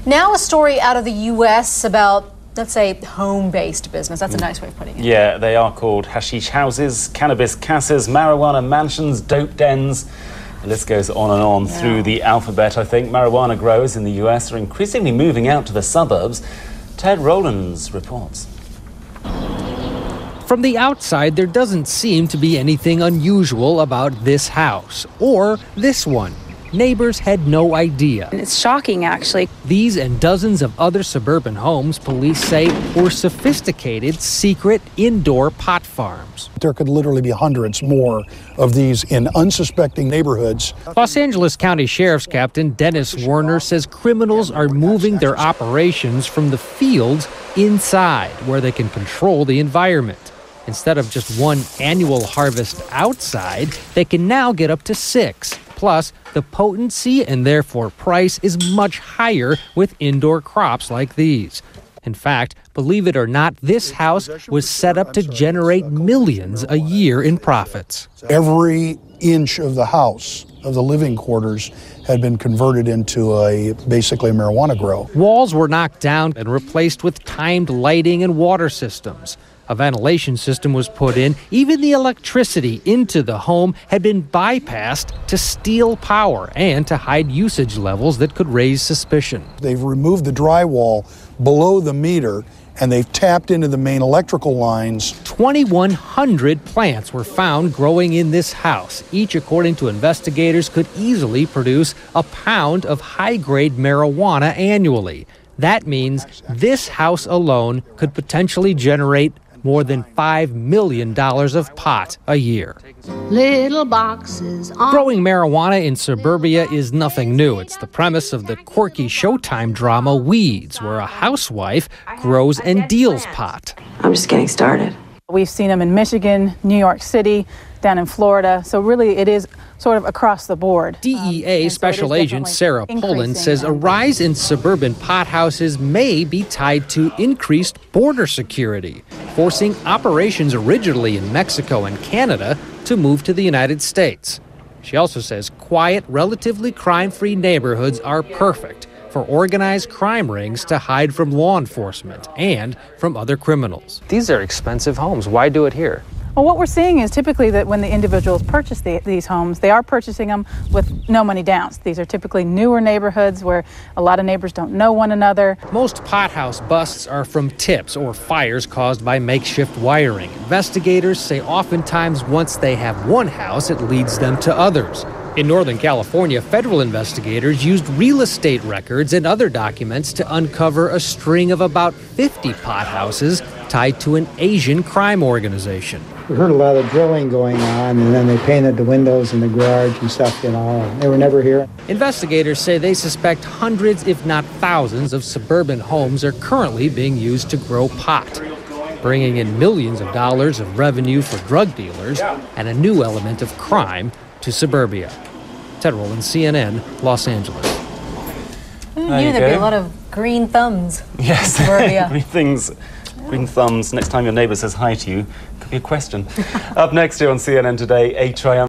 Now a story out of the U.S. about, let's say, home-based business. That's a nice way of putting it. Yeah, they are called hashish houses, cannabis casas, marijuana mansions, dope dens. The list goes on and on through the alphabet, I think. Marijuana growers in the U.S. are increasingly moving out to the suburbs. Ted Rowlands reports. From the outside, there doesn't seem to be anything unusual about this house or this one. Neighbors had no idea. It's shocking, actually. These and dozens of other suburban homes, police say, were sophisticated, secret indoor pot farms. There could literally be hundreds more of these in unsuspecting neighborhoods. Los Angeles County Sheriff's Captain Dennis Werner says criminals are moving their operations from the fields inside, where they can control the environment. Instead of just one annual harvest outside, they can now get up to 6. Plus, the potency and therefore price is much higher with indoor crops like these. In fact, believe it or not, this house was set up to generate millions a year in profits. Every inch of the house, of the living quarters, had been converted into basically a marijuana grow. Walls were knocked down and replaced with timed lighting and water systems. A ventilation system was put in. Even the electricity into the home had been bypassed to steal power and to hide usage levels that could raise suspicion. They've removed the drywall below the meter, and they've tapped into the main electrical lines. 2,100 plants were found growing in this house. Each, according to investigators, could easily produce a pound of high-grade marijuana annually. That means this house alone could potentially generate more than $5 million of pot a year. Little boxes Growing marijuana in suburbia is nothing new. It's the premise of the quirky Showtime drama Weeds, where a housewife grows and deals pot. I'm just getting started. We've seen them in Michigan, New York City, down in Florida. So really it is sort of across the board. DEA Special Agent Sarah Pullen says a rise in suburban pot houses may be tied to increased border security, forcing operations originally in Mexico and Canada to move to the United States. She also says quiet, relatively crime-free neighborhoods are perfect for organized crime rings to hide from law enforcement and from other criminals. These are expensive homes. Why do it here? Well, what we're seeing is typically that when the individuals purchase these homes, they are purchasing them with no money down. These are typically newer neighborhoods where a lot of neighbors don't know one another. Most pot house busts are from tips or fires caused by makeshift wiring. Investigators say oftentimes once they have one house, it leads them to others. In Northern California, federal investigators used real estate records and other documents to uncover a string of about 50 pot houses tied to an Asian crime organization. We heard a lot of drilling going on, and then they painted the windows in the garage and stuff, and they were never here. Investigators say they suspect hundreds, if not thousands, of suburban homes are currently being used to grow pot, bringing in millions of dollars of revenue for drug dealers and a new element of crime to suburbia. Ted Rowlands, CNN, Los Angeles. Who knew there'd be a lot of green thumbs in suburbia? Green thumbs. Next time your neighbour says hi to you, could be a question. Up next here on CNN Today, a triumph.